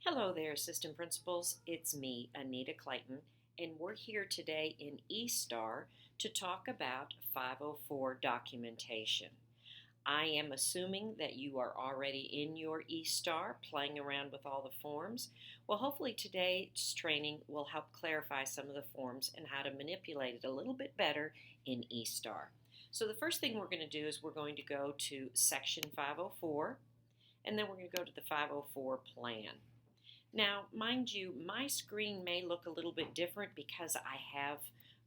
Hello there, Assistant Principals. It's me, Anita Clayton, and we're here today in eStar to talk about 504 documentation. I am assuming that you are already in your eStar playing around with all the forms. Well, hopefully today's training will help clarify some of the forms and how to manipulate it a little bit better in eStar. So the first thing we're going to do is we're going to go to Section 504, and then we're going to go to the 504 plan. Now, mind you, my screen may look a little bit different because I have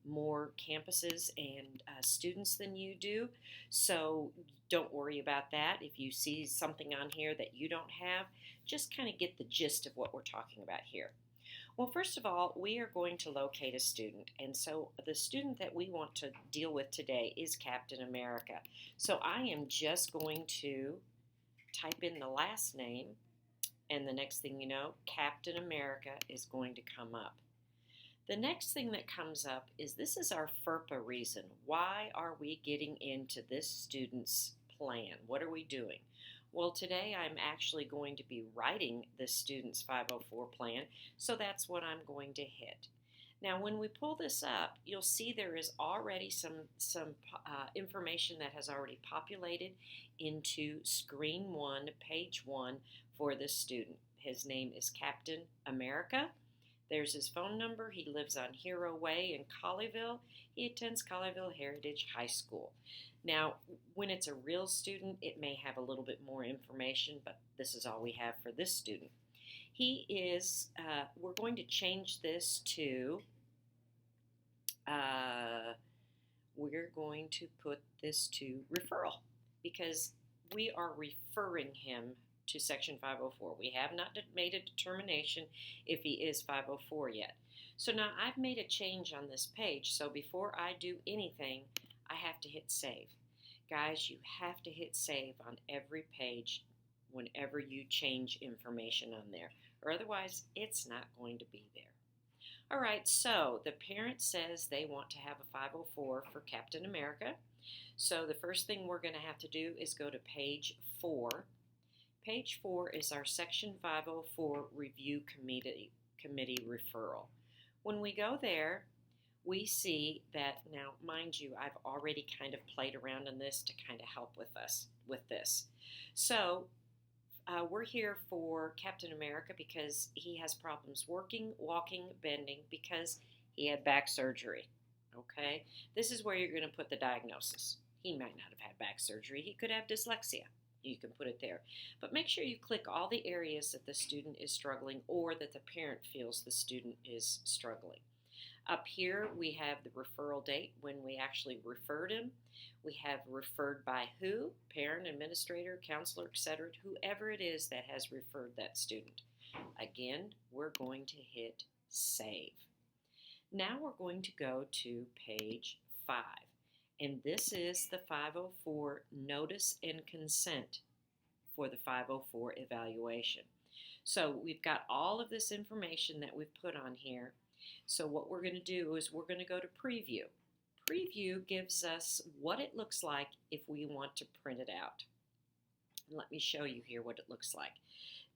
more campuses and students than you do, so don't worry about that. If you see something on here that you don't have, just kind of get the gist of what we're talking about here. Well, first of all, we are going to locate a student, and so the student that we want to deal with today is Captain America. So I am just going to type in the last name, and the next thing you know, Captain America is going to come up. The next thing that comes up is this is our FERPA reason. Why are we getting into this student's plan? What are we doing? Well, today I'm actually going to be writing the student's 504 plan, so that's what I'm going to hit. Now, when we pull this up, you'll see there is already some information that has already populated into screen 1, page 1 for this student. His name is Captain America. There's his phone number. He lives on Hero Way in Colleyville. He attends Colleyville Heritage High School. Now, when it's a real student, it may have a little bit more information, but this is all we have for this student. He is, we're going to change this to, we're going to put this to referral because we are referring him to Section 504. We have not made a determination if he is 504 yet. So now I've made a change on this page, so before I do anything, I have to hit save. Guys, you have to hit save on every page whenever you change information on there, or otherwise it's not going to be there. All right, so the parent says they want to have a 504 for Captain America. So the first thing we're going to have to do is go to page 4. Page 4 is our Section 504 Review Committee referral. When we go there, we see that, now mind you, I've already kind of played around on this to kind of help with us with this. So we're here for Captain America because he has problems working, walking, bending because he had back surgery. Okay, this is where you're going to put the diagnosis. He might not have had back surgery. He could have dyslexia. You can put it there. But make sure you click all the areas that the student is struggling or that the parent feels the student is struggling. Up here we have the referral date when we actually referred him. We have referred by who, parent, administrator, counselor, etc., whoever it is that has referred that student. Again, we're going to hit save. Now we're going to go to page 5. And this is the 504 notice and consent for the 504 evaluation. So we've got all of this information that we've put on here. So what we're going to do is we're going to go to preview. Preview gives us what it looks like if we want to print it out. And let me show you here what it looks like.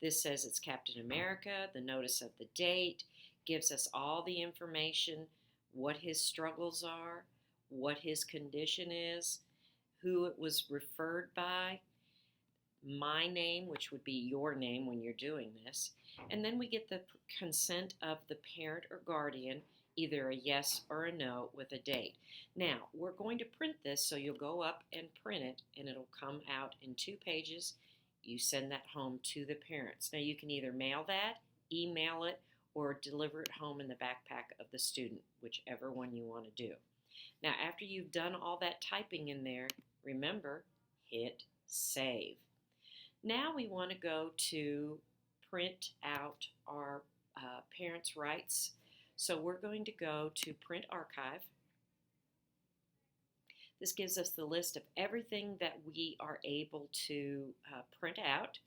This says it's Captain America, the notice of the date, gives us all the information, what his struggles are, what his condition is, who it was referred by, my name, which would be your name when you're doing this, and then we get the consent of the parent or guardian, either a yes or a no with a date. Now, we're going to print this, so you'll go up and print it, and it'll come out in 2 pages. You send that home to the parents. Now, you can either mail that, email it, or deliver it home in the backpack of the student, whichever one you want to do. Now, after you've done all that typing in there, remember, hit save. Now we want to go to print out our parents' rights. So we're going to go to Print Archive. This gives us the list of everything that we are able to print out.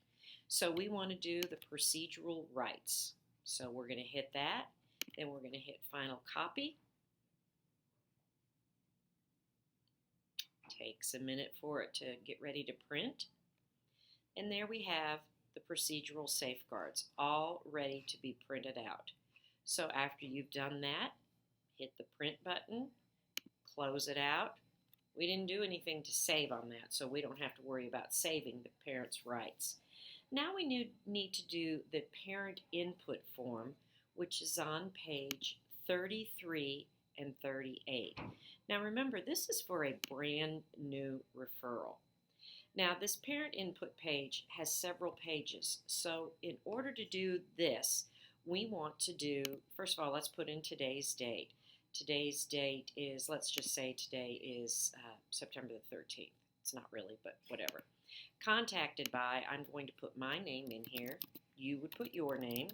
So we want to do the procedural rights. So we're going to hit that. Then we're going to hit Final Copy. Takes a minute for it to get ready to print. And there we have the procedural safeguards, all ready to be printed out. So after you've done that, hit the print button, close it out. We didn't do anything to save on that, so we don't have to worry about saving the parent's rights. Now we need to do the parent input form, which is on page 33 and 38. Now remember, this is for a brand new referral. Now this parent input page has several pages, so in order to do this, we want to do, first of all, let's put in today's date. Today's date is, let's just say today is September the 13th. It's not really, but whatever. Contacted by, I'm going to put my name in here. You would put your name.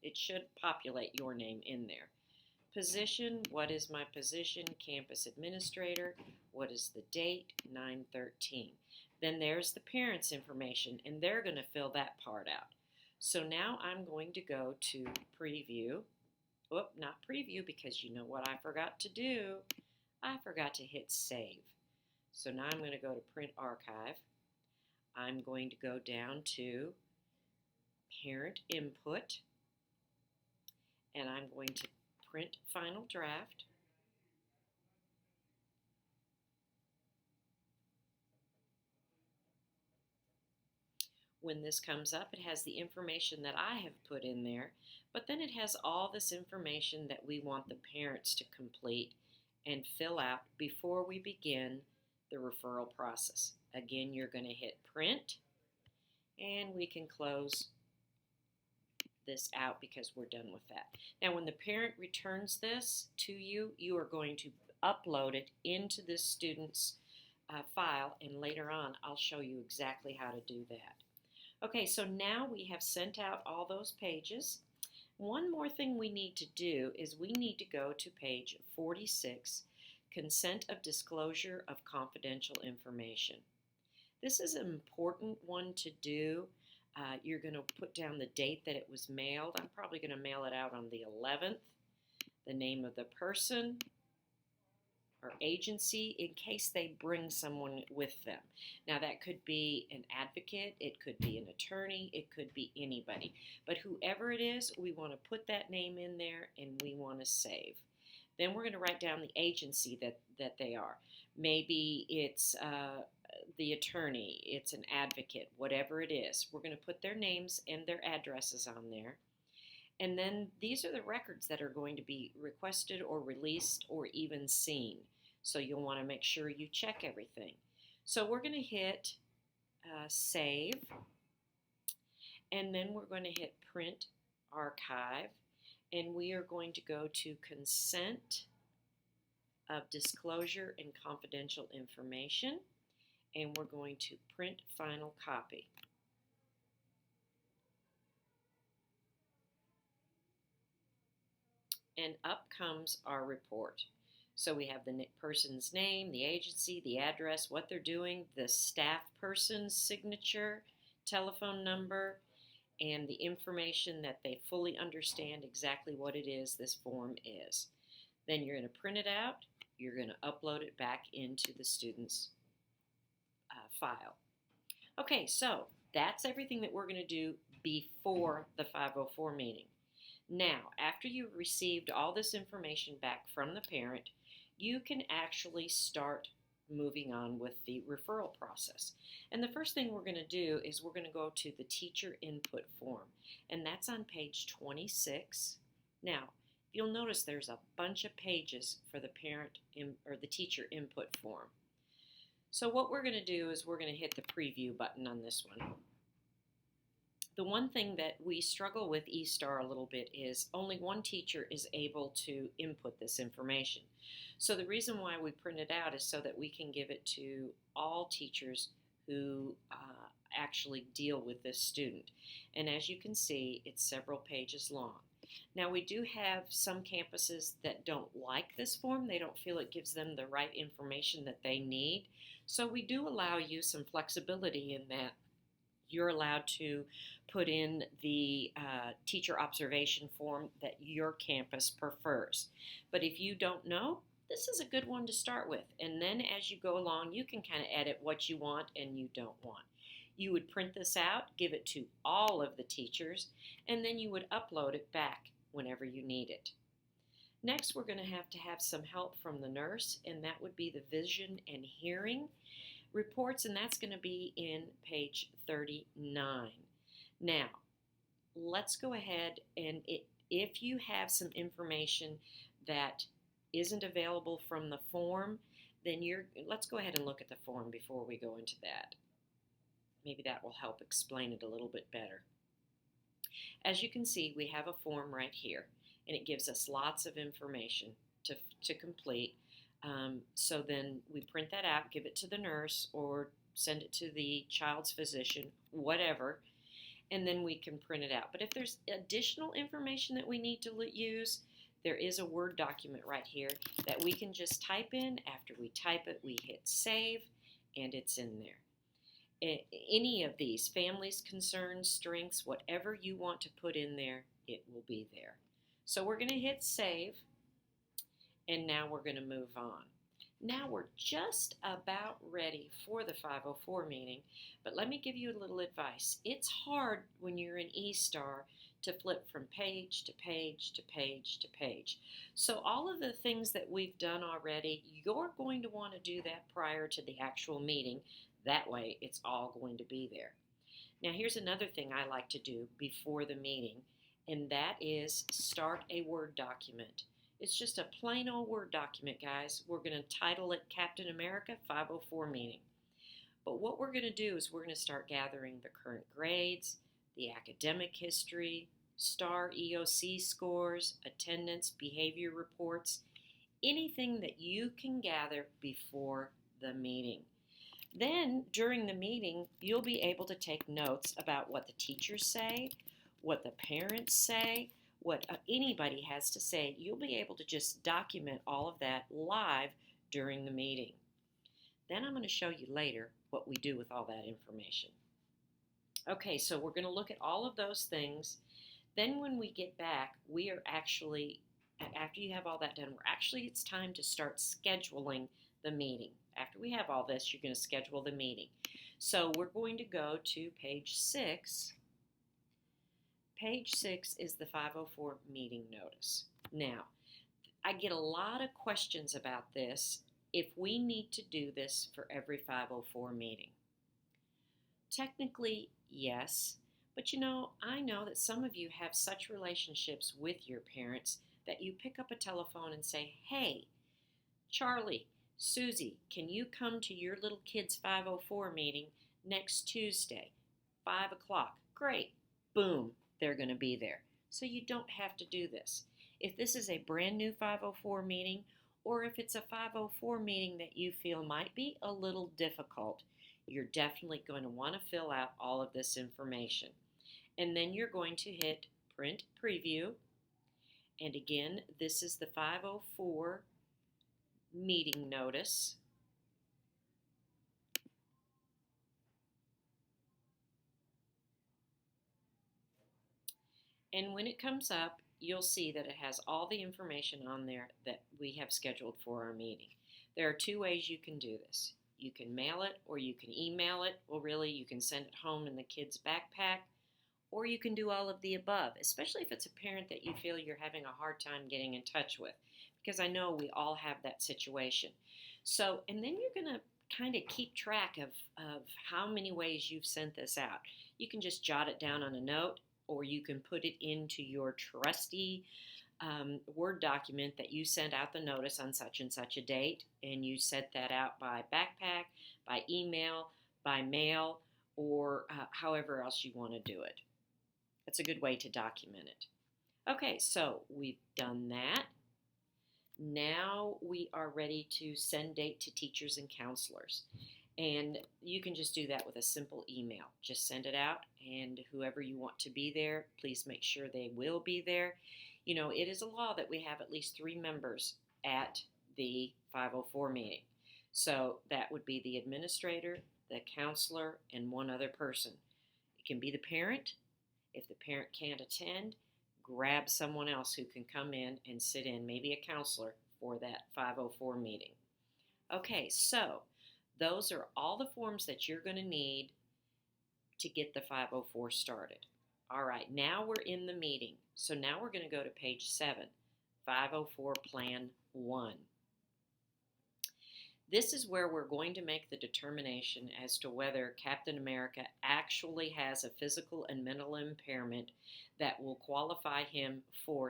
It should populate your name in there. Position, what is my position? Campus administrator. What is the date? 9/13. Then there's the parents' information, and they're going to fill that part out. So now I'm going to go to preview. Whoop, not preview, because you know what I forgot to do. I forgot to hit save. So now I'm going to go to print archive. I'm going to go down to parent input, and I'm going to print final draft. When this comes up, it has the information that I have put in there, but then it has all this information that we want the parents to complete and fill out before we begin the referral process. Again, you're going to hit print, and we can close this out because we're done with that. Now, when the parent returns this to you, you are going to upload it into this student's file, and later on, I'll show you exactly how to do that. Okay, so now we have sent out all those pages. One more thing we need to do is we need to go to page 46, Consent of Disclosure of Confidential Information. This is an important one to do. You're going to put down the date that it was mailed. I'm probably going to mail it out on the 11th. The name of the person or agency in case they bring someone with them. Now that could be an advocate, it could be an attorney, it could be anybody. But whoever it is, we want to put that name in there and we want to save. Then we're going to write down the agency that they are. Maybe it's the attorney, it's an advocate, whatever it is. We're going to put their names and their addresses on there. And then these are the records that are going to be requested or released or even seen. So you'll want to make sure you check everything. So we're going to hit save, and then we're going to hit print archive, and we are going to go to consent of disclosure and confidential information, and we're going to print final copy. And up comes our report. So we have the person's name, the agency, the address, what they're doing, the staff person's signature, telephone number, and the information that they fully understand exactly what it is this form is. Then you're going to print it out. You're going to upload it back into the student's file. Okay, so that's everything that we're going to do before the 504 meeting. Now, after you've received all this information back from the parent, you can actually start moving on with the referral process. And the first thing we're going to do is we're going to go to the teacher input form, and that's on page 26. Now, you'll notice there's a bunch of pages for the parent or the teacher input form. So what we're going to do is we're going to hit the preview button on this one. The one thing that we struggle with eStar a little bit is only one teacher is able to input this information. So the reason why we print it out is so that we can give it to all teachers who actually deal with this student. And as you can see, it's several pages long. Now we do have some campuses that don't like this form. They don't feel it gives them the right information that they need. So we do allow you some flexibility in that you're allowed to put in the teacher observation form that your campus prefers. But if you don't know, this is a good one to start with. And then as you go along, you can kind of edit what you want and you don't want. You would print this out, give it to all of the teachers, and then you would upload it back whenever you need it. Next, we're going to have some help from the nurse, and that would be the vision and hearing reports, and that's going to be in page 39. Now, let's go ahead and if you have some information that isn't available from the form, then let's go ahead and look at the form before we go into that. Maybe that will help explain it a little bit better. As you can see, we have a form right here, and it gives us lots of information to complete. So then we print that out, give it to the nurse, or send it to the child's physician, whatever, and then we can print it out. But if there's additional information that we need to use, there is a Word document right here that we can just type in. After we type it, we hit save, and it's in there. Any of these, families, concerns, strengths, whatever you want to put in there, it will be there. So we're going to hit save, and now we're going to move on. Now we're just about ready for the 504 meeting, but let me give you a little advice. It's hard when you're in eStar to flip from page to page to page to page. So all of the things that we've done already, you're going to want to do that prior to the actual meeting. That way it's all going to be there. Now here's another thing I like to do before the meeting, and that is start a Word document. It's just a plain old Word document, guys. We're going to title it Captain America 504 Meeting. But what we're going to do is we're going to start gathering the current grades, the academic history, STAR EOC scores, attendance, behavior reports, anything that you can gather before the meeting. Then, during the meeting, you'll be able to take notes about what the teachers say, what the parents say, what anybody has to say. You'll be able to just document all of that live during the meeting. Then I'm going to show you later what we do with all that information. Okay, so we're going to look at all of those things. Then when we get back, we are actually, after you have all that done, it's time to start scheduling the meeting. After we have all this, you're going to schedule the meeting. So we're going to go to page 6. Page 6 is the 504 meeting notice. Now, I get a lot of questions about this if we need to do this for every 504 meeting. Technically, yes, but I know that some of you have such relationships with your parents that you pick up a telephone and say, hey, Charlie, Susie, can you come to your little kid's 504 meeting next Tuesday, 5 o'clock? Great. Boom. They're going to be there. So you don't have to do this. If this is a brand new 504 meeting, or if it's a 504 meeting that you feel might be a little difficult, you're definitely going to want to fill out all of this information. And then you're going to hit print preview. And again, this is the 504 meeting notice. And when it comes up, you'll see that it has all the information on there that we have scheduled for our meeting. There are 2 ways you can do this. You can mail it or you can email it. Well, really, you can send it home in the kid's backpack, or you can do all of the above, especially if it's a parent that you feel you're having a hard time getting in touch with, because I know we all have that situation. So, and then you're going to kind of keep track of how many ways you've sent this out. You can just jot it down on a note, or you can put it into your trusty Word document that you sent out the notice on such and such a date, and you sent that out by backpack, by email, by mail, or however else you want to do it. That's a good way to document it. Okay, so we've done that. Now we are ready to send date to teachers and counselors. And you can just do that with a simple email. Just send it out, and whoever you want to be there, please make sure they will be there. It is a law that we have at least 3 members at the 504 meeting. So that would be the administrator, the counselor, and 1 other person. It can be the parent. If the parent can't attend, grab someone else who can come in and sit in, maybe a counselor, for that 504 meeting. Okay, so those are all the forms that you're going to need to get the 504 started. All right, now we're in the meeting. So now we're going to go to page 7, 504 Plan 1. This is where we're going to make the determination as to whether Captain America actually has a physical and mental impairment that will qualify him for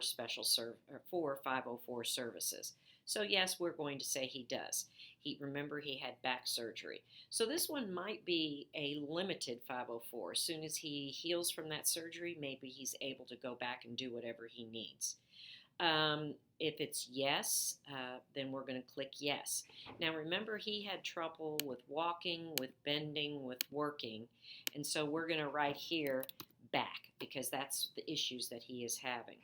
for 504 services. So yes, we're going to say he does. Remember, he had back surgery. So this one might be a limited 504. As soon as he heals from that surgery, maybe he's able to go back and do whatever he needs. If it's yes, then we're going to click yes. Now remember, he had trouble with walking, with bending, with working, and so we're going to write here back because that's the issues that he is having.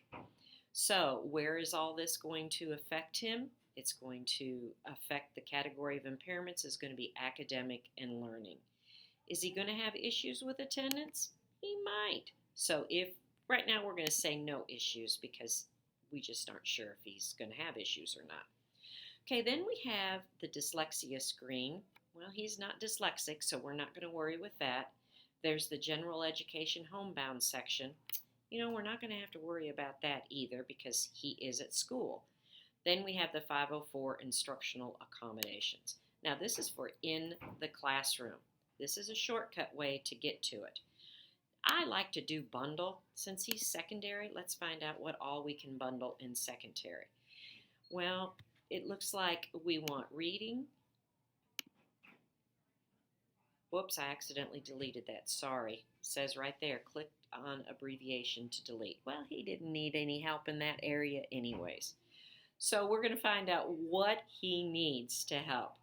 So where is all this going to affect him? It's going to affect the category of impairments is going to be academic and learning. Is he going to have issues with attendance? He might. So if right now we're going to say no issues because we just aren't sure if he's going to have issues or not. Okay, then we have the dyslexia screen. Well, he's not dyslexic, so we're not going to worry with that. There's the general education homebound section. We're not going to have to worry about that either because he is at school. Then we have the 504 instructional accommodations. Now, this is for in the classroom. This is a shortcut way to get to it. I like to do bundle. Since he's secondary, let's find out what all we can bundle in secondary. Well, it looks like we want reading. Whoops, I accidentally deleted that. Sorry. It says right there, click on abbreviation to delete. Well, he didn't need any help in that area anyways. So we're going to find out what he needs to help.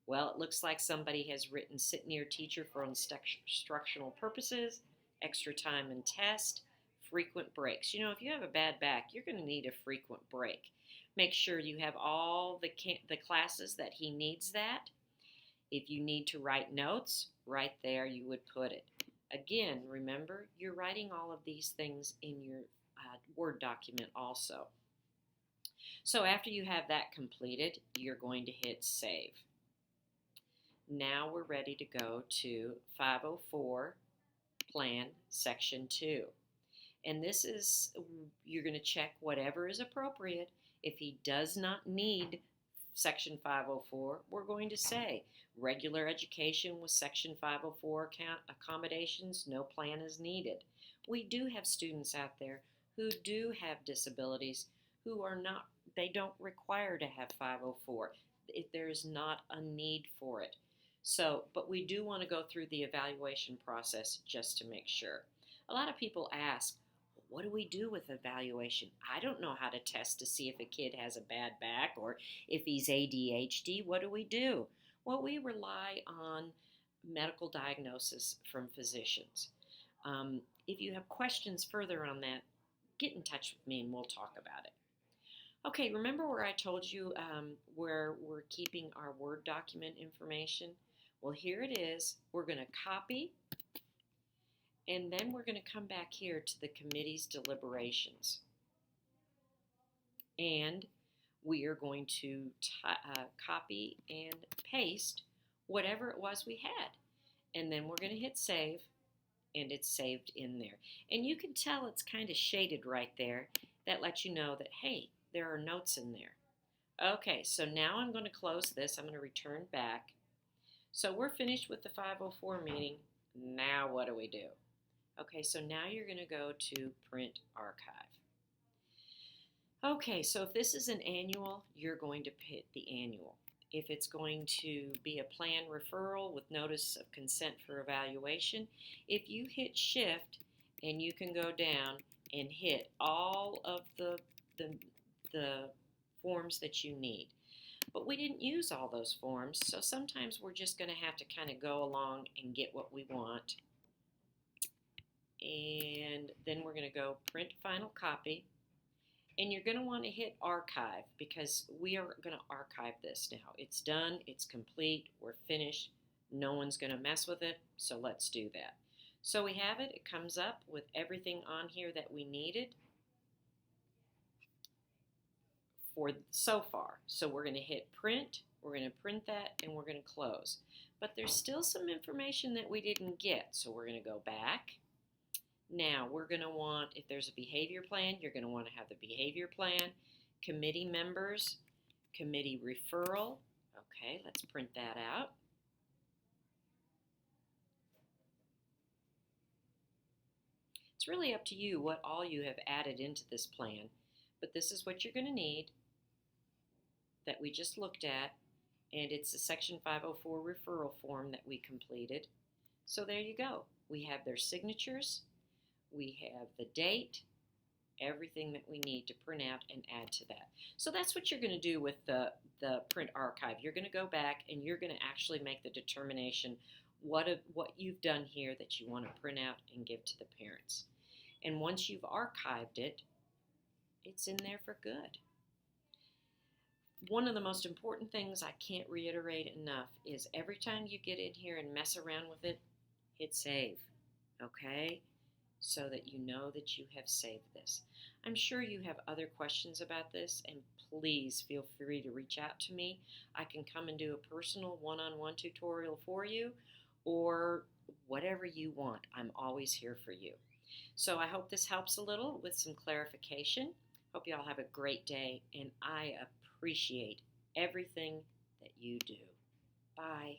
Well, it looks like somebody has written sit near teacher for instructional purposes, extra time and test, frequent breaks. If you have a bad back, you're going to need a frequent break. Make sure you have all the classes that he needs that. If you need to write notes, right there you would put it. Again, remember, you're writing all of these things in your Word document also. So after you have that completed, you're going to hit save. Now we're ready to go to 504 Plan Section 2. And this is, you're going to check whatever is appropriate. If he does not need Section 504, we're going to say regular education with Section 504 accommodations, no plan is needed. We do have students out there who do have disabilities who are not, they don't require to have 504 if there is not a need for it. So, but we do want to go through the evaluation process just to make sure. A lot of people ask, what do we do with evaluation? I don't know how to test to see if a kid has a bad back or if he's ADHD. What do we do? Well, we rely on medical diagnosis from physicians. If you have questions further on that, get in touch with me and we'll talk about it. Okay, remember where I told you where we're keeping our Word document information? Well, here it is. We're going to copy, and then we're going to come back here to the committee's deliberations. And we are going to copy and paste whatever it was we had. And then we're going to hit save, and it's saved in there. And you can tell it's kind of shaded right there. That lets you know that, hey, there are notes in there. Okay, so now I'm going to close this. I'm going to return back. So we're finished with the 504 meeting. Now what do we do? Okay, so now you're going to go to Print Archive. Okay, so if this is an annual, you're going to hit the annual. If it's going to be a plan referral with notice of consent for evaluation, if you hit Shift and you can go down and hit all of the forms that you need. But we didn't use all those forms, so sometimes we're just going to have to kind of go along and get what we want. And then we're going to go Print Final Copy. And you're going to want to hit Archive because we are going to archive this now. It's done, it's complete, we're finished. No one's going to mess with it, so let's do that. So we have it. It comes up with everything on here that we needed for so far. So we're going to hit print, we're going to print that, and we're going to close. But there's still some information that we didn't get, so we're going to go back. Now, we're going to want, if there's a behavior plan, you're going to want to have the behavior plan, committee members, committee referral. Okay, let's print that out. It's really up to you what all you have added into this plan, but this is what you're going to need that we just looked at, and it's the Section 504 referral form that we completed. So there you go. We have their signatures, we have the date, everything that we need to print out and add to that. So that's what you're going to do with the print archive. You're going to go back and you're going to actually make the determination what you've done here that you want to print out and give to the parents. And once you've archived it, it's in there for good. One of the most important things I can't reiterate enough is every time you get in here and mess around with it, hit save, okay? So that you know that you have saved this. I'm sure you have other questions about this, and please feel free to reach out to me. I can come and do a personal one-on-one tutorial for you, or whatever you want. I'm always here for you. So I hope this helps a little with some clarification. Hope you all have a great day, and I appreciate everything that you do. Bye.